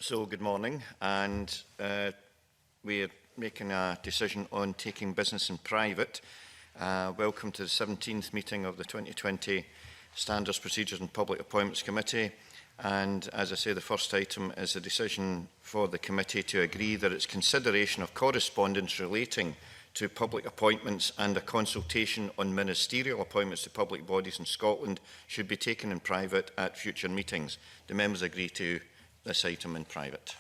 So, good morning, and we're making a decision on taking business in private. Welcome to the 17th meeting of the 2020 Standards, Procedures and Public Appointments Committee. And as I say, the first item is a decision for the committee to agree that its consideration of correspondence relating to public appointments and a consultation on ministerial appointments to public bodies in Scotland should be taken in private at future meetings. Do members agree to this item in private?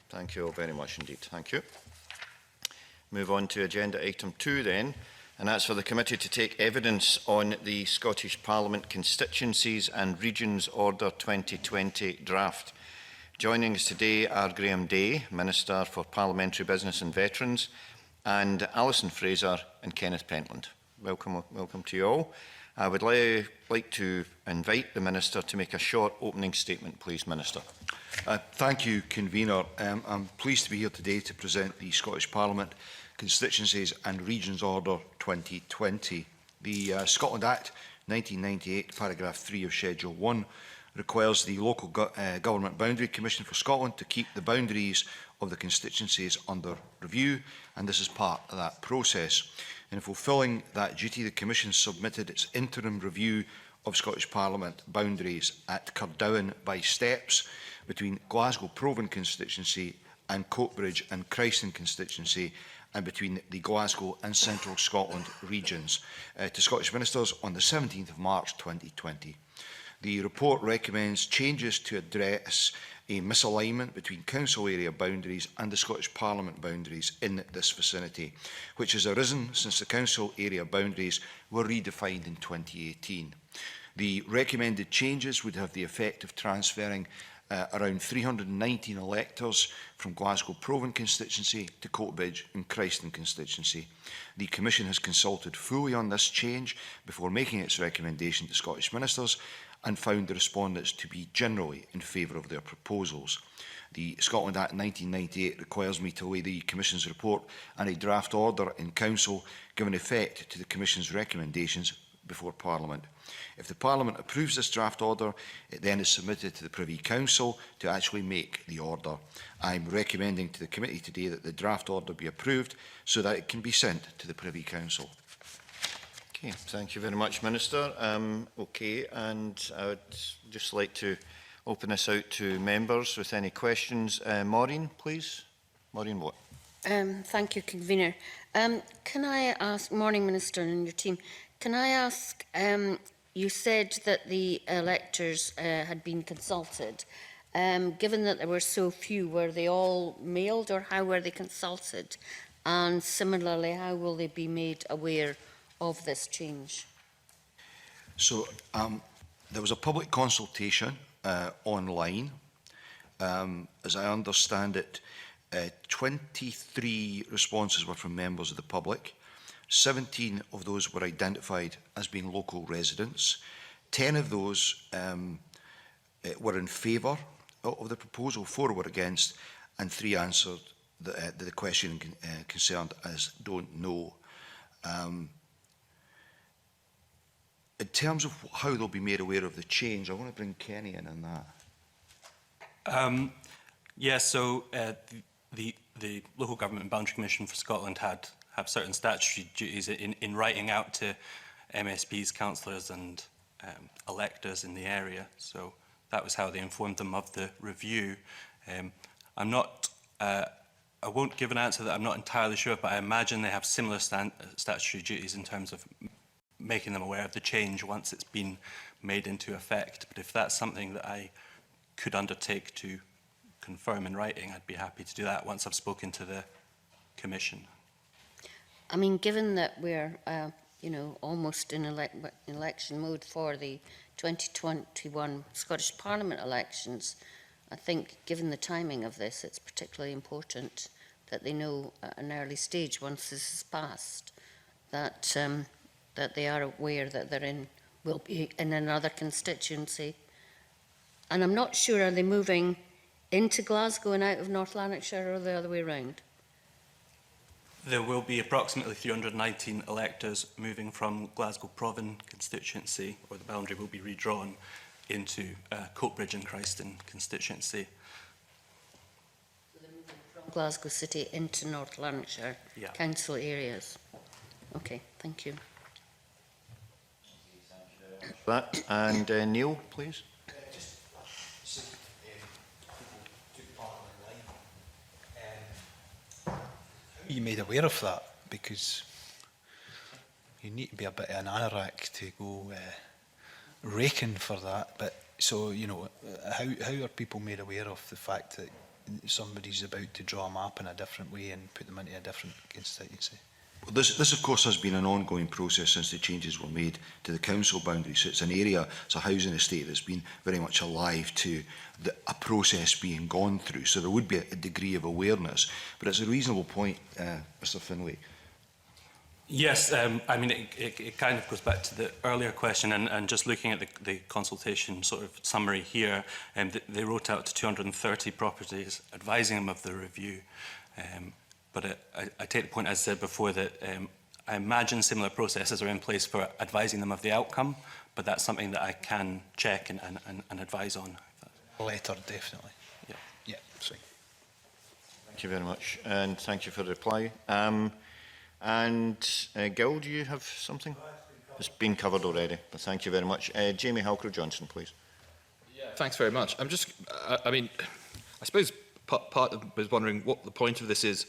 Thank you all very much indeed. Thank you. Move on to agenda item 2 then, and that's for the committee to take evidence on the Scottish Parliament Constituencies and Regions Order 2020 draft. Joining us today are Graham Day, Minister for Parliamentary Business and Veterans, and Alison Fraser and Kenneth Pentland. Welcome to you all. I would like to invite the Minister to make a short opening statement, please, Minister. Thank you, Convener. I'm pleased to be here today to present the Scottish Parliament Constituencies and Regions Order 2020. The Scotland Act 1998, paragraph 3 of Schedule 1, requires the Local Government Boundary Commission for Scotland to keep the boundaries of the constituencies under review, and this is part of that process. In fulfilling that duty, the Commission submitted its interim review of Scottish Parliament boundaries at Cardowan by steps between Glasgow Provan constituency and Coatbridge and Christen constituency, and between the Glasgow and Central Scotland regions to Scottish Ministers on the 17th of March 2020. The report recommends changes to address a misalignment between council area boundaries and the Scottish Parliament boundaries in this vicinity, which has arisen since the council area boundaries were redefined in 2018. The recommended changes would have the effect of transferring around 319 electors from Glasgow Provan constituency to Coatbridge and Christen constituency. The Commission has consulted fully on this change before making its recommendation to Scottish Ministers and found the respondents to be generally in favour of their proposals. The Scotland Act 1998 requires me to lay the Commission's report and a draft order in Council giving effect to the Commission's recommendations before Parliament. If the Parliament approves this draft order, it then is submitted to the Privy Council to actually make the order. I am recommending to the committee today that the draft order be approved so that it can be sent to the Privy Council. Okay, thank you very much, Minister. Okay, and I would just like to open this out to members with any questions. Maureen, please. Maureen Watt. Thank you, Convener. Can I ask, morning Minister and your team, can I ask, you said that the electors had been consulted. Given that there were so few, were they all mailed or how were they consulted? And similarly, how will they be made aware of this change? So there was a public consultation online. As I understand it, 23 responses were from members of the public. 17 of those were identified as being local residents. 10 of those were in favour of the proposal, 4 were against, and 3 answered the question concerned as don't know. In terms of how they'll be made aware of the change, I want to bring Kenny in on that. Yes, so the Local Government and Boundary Commission for Scotland have certain statutory duties in writing out to MSPs, councillors and electors in the area. So that was how they informed them of the review. I won't give an answer that I'm not entirely sure of, but I imagine they have similar statutory duties in terms of making them aware of the change once it's been made into effect. But if that's something that I could undertake to confirm in writing, I'd be happy to do that once I've spoken to the Commission. I mean, given that we're, almost in election mode for the 2021 Scottish Parliament elections, I think, given the timing of this, it's particularly important that they know at an early stage, once this is passed, that that they are aware that will be in another constituency. And I'm not sure, are they moving into Glasgow and out of North Lanarkshire or the other way around? There will be approximately 319 electors moving from Glasgow Provan constituency, or the boundary will be redrawn into Coatbridge and Christen constituency. Glasgow City into North Lanarkshire Yeah. council areas. Okay, thank you. That, and Neil, please. You made aware of that, because you need to be a bit of an anorak to go raking for that. But so, you know, how are people made aware of the fact that somebody's about to draw a map in a different way and put them into a different constituency? Well, this of course has been an ongoing process since the changes were made to the council boundaries. So it's an area, it's a housing estate that's been very much alive to a process being gone through. So there would be a degree of awareness. But it's a reasonable point, Mr Finlay. Yes, I mean, it kind of goes back to the earlier question, and just looking at the consultation sort of summary here, they wrote out to 230 properties advising them of the review. But I take the point, as I said before, that I imagine similar processes are in place for advising them of the outcome, but that's something that I can check and advise on. A letter, definitely. Yeah. Yeah, sorry. Thank you very much, and thank you for the reply. Gil, do you have something? It's been covered already, but thank you very much. Jamie Halcrow-Johnson, please. Yeah, thanks very much. I'm just, I mean, I suppose part of was wondering what the point of this is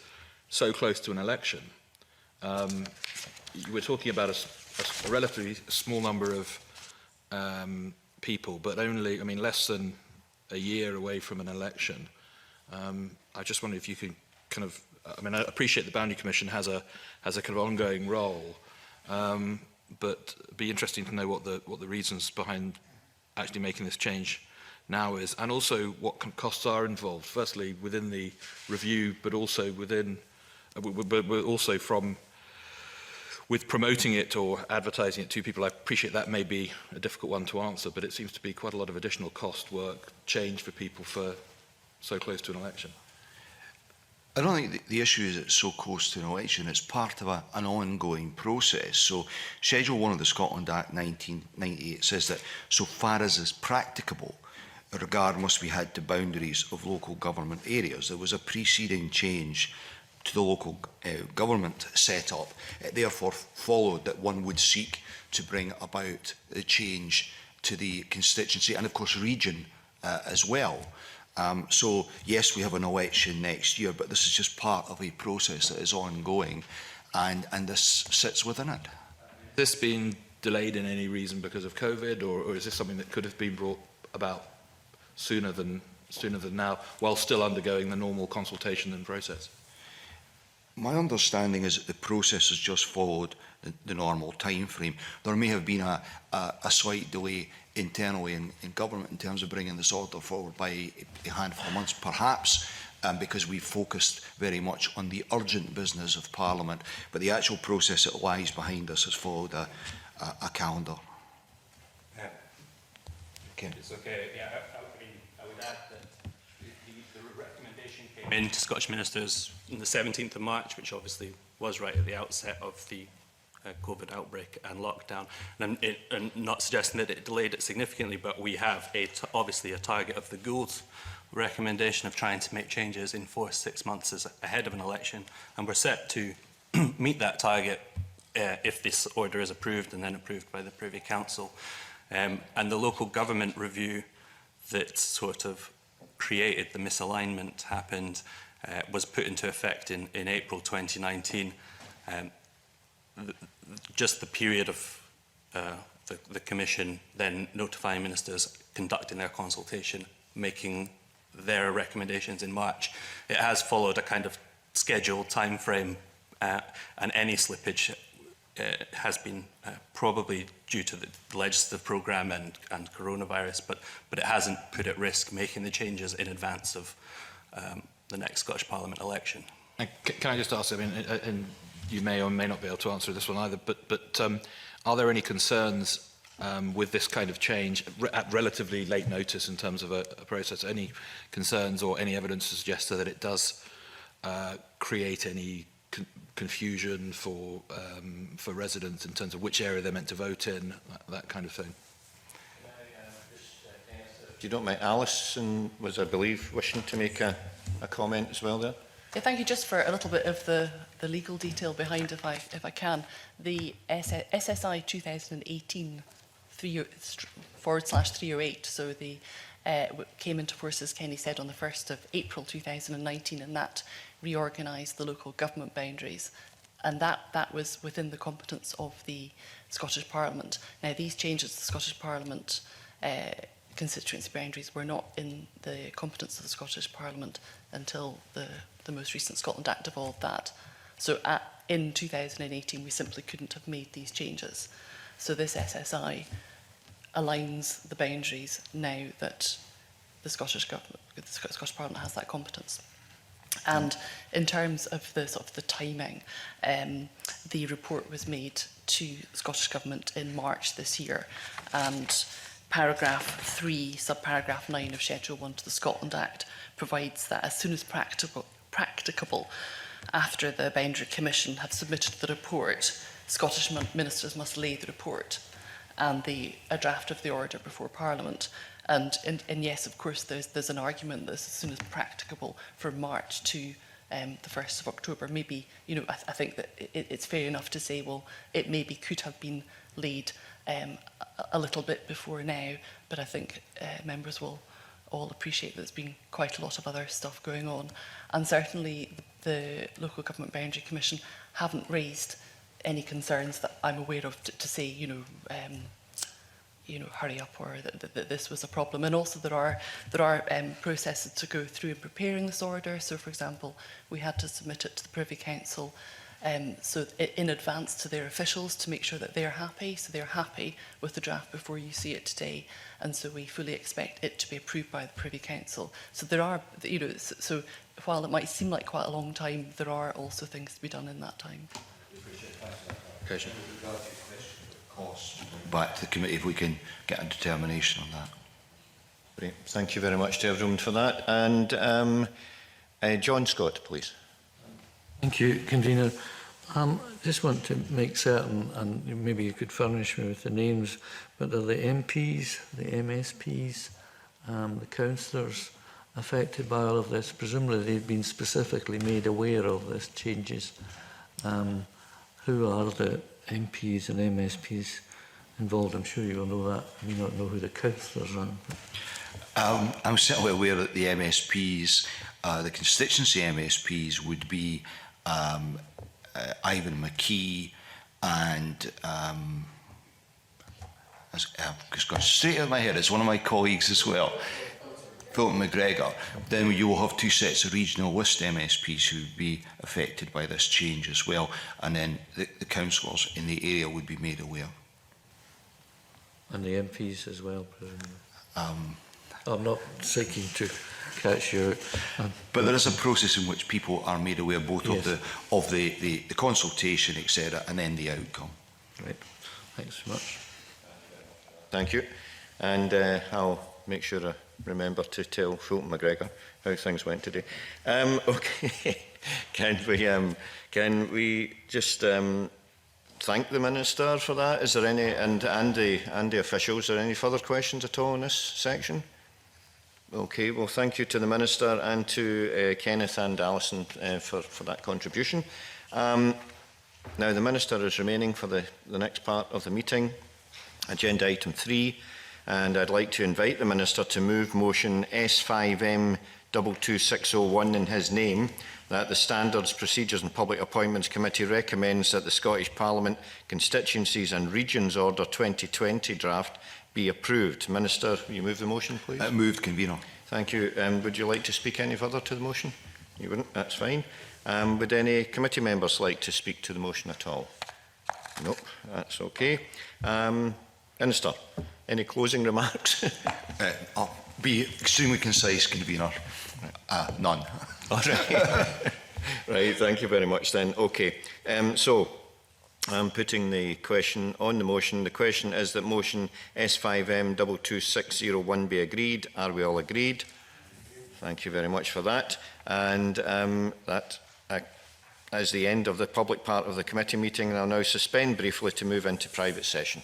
so close to an election. You were talking about a relatively small number of people, but only, I mean, less than a year away from an election. I just wonder if you could kind of, I mean, I appreciate the Boundary Commission has a kind of ongoing role, but it'd be interesting to know what the reasons behind actually making this change now is, and also what costs are involved. Firstly, within the review, but also within, but also from with promoting it or advertising it to people. I appreciate that may be a difficult one to answer, but it seems to be quite a lot of additional cost, work, change for people for so close to an election. I don't think the issue is it's so close to an election. It's part of an ongoing process. So Schedule 1 of the Scotland Act 1998 says that so far as is practicable, a regard must be had to boundaries of local government areas. There was a preceding change to the local government set-up. It therefore followed that one would seek to bring about the change to the constituency and of course region as well. So yes, we have an election next year, but this is just part of a process that is ongoing, and this sits within it. Has this been delayed in any reason because of COVID, or is this something that could have been brought about sooner than now, while still undergoing the normal consultation and process? My understanding is that the process has just followed the normal time frame. There may have been a slight delay internally in government in terms of bringing this order forward by a handful of months, perhaps because we focused very much on the urgent business of Parliament, but the actual process that lies behind us has followed a calendar. Yeah. Okay. It's okay. Yeah, I would add that the recommendation came in to Scottish ministers on the 17th of March, which obviously was right at the outset of the COVID outbreak and lockdown. And I'm not suggesting that it delayed it significantly, but we have obviously a target of the Gould's recommendation of trying to make changes in 4 to 6 months ahead of an election. And we're set to meet that target if this order is approved and then approved by the Privy Council. And the local government review that sort of created the misalignment happened, was put into effect in April 2019. Just the period of the Commission then notifying ministers, conducting their consultation, making their recommendations in March. It has followed a kind of scheduled time frame, and any slippage has been probably due to the legislative programme and coronavirus, but it hasn't put at risk making the changes in advance of the next Scottish Parliament election. Can I just ask, I mean, and you may or may not be able to answer this one either, but are there any concerns with this kind of change at relatively late notice in terms of a process? Any concerns or any evidence to suggest that it does create any confusion for residents in terms of which area they're meant to vote in, that kind of thing? If you don't mind, Alison was, I believe, wishing to make a comment as well there. Yeah, thank you. Just for a little bit of the legal detail behind, if I can, the SSI 2018 /308. So the came into force, as Kenny said, on the 1st of April 2019, and that reorganised the local government boundaries, and that was within the competence of the Scottish Parliament. Now, these changes to the Scottish Parliament constituency boundaries were not in the competence of the Scottish Parliament until the most recent Scotland Act evolved that. So in 2018, we simply couldn't have made these changes. So this SSI aligns the boundaries now that the Scottish Government, the Scottish Parliament has that competence. And in terms of the sort of the timing, the report was made to the Scottish Government in March this year, and paragraph 3, subparagraph 9 of Schedule 1 to the Scotland Act provides that as soon as practicable after the Boundary Commission have submitted the report, Scottish ministers must lay the report and a draft of the order before Parliament. And yes, of course, there's an argument that as soon as practicable from March to the 1st of October. Maybe, you know, I think that it's fair enough to say, well, it maybe could have been laid a little bit before now, but I think members will all appreciate that there's been quite a lot of other stuff going on. And certainly the Local Government Boundary Commission haven't raised any concerns that I'm aware of to say, you know, hurry up, or that this was a problem. And also there are processes to go through in preparing this order. So, for example, we had to submit it to the Privy Council so in advance to their officials to make sure that they're happy. So they're happy with the draft before you see it today. And so we fully expect it to be approved by the Privy Council. So there are, you know, so while it might seem like quite a long time, there are also things to be done in that time. Okay. Back to the committee if we can get a determination on that. Great. Thank you very much to everyone for that. And John Scott, please. Thank you, Convener. I just want to make certain, and maybe you could furnish me with the names, but are the MPs, the MSPs, the councillors affected by all of this? Presumably they've been specifically made aware of this changes. Who are the MPs and MSPs involved? I'm sure you will know that. You may not know who the councillors are. I'm certainly aware that the MSPs, the constituency MSPs would be Ivan McKee and I've just gone straight out of my head, it's one of my colleagues as well, Philip McGregor. Then you will have two sets of regional list MSPs who would be affected by this change as well, and then the councillors in the area would be made aware. And the MPs as well, presumably. I'm not seeking to catch you out. But there is a process in which people are made aware both yes. of the consultation, etc., and then the outcome. Right. Thanks so much. Thank you. And I'll make sure I remember to tell Fulton McGregor how things went today. Okay. Can we just thank the Minister for that? Is there any, and the officials, are there any further questions at all in this section? Okay, well, thank you to the Minister and to Kenneth and Alison for that contribution. Now, the Minister is remaining for the next part of the meeting, agenda item 3, and I'd like to invite the Minister to move motion S5M 22601 in his name, that the Standards, Procedures and Public Appointments Committee recommends that the Scottish Parliament Constituencies and Regions Order 2020 draft be approved. Minister, will you move the motion, please? Moved, Convener. Thank you. Would you like to speak any further to the motion? You wouldn't? That's fine. Would any committee members like to speak to the motion at all? Nope, that's okay. Minister, any closing remarks? I'll be extremely concise, Convener. None. All right. Right, thank you very much then. Okay, so I'm putting the question on the motion. The question is that motion S5M 22601 be agreed. Are we all agreed? Thank you very much for that. And that is the end of the public part of the committee meeting, and I'll now suspend briefly to move into private session.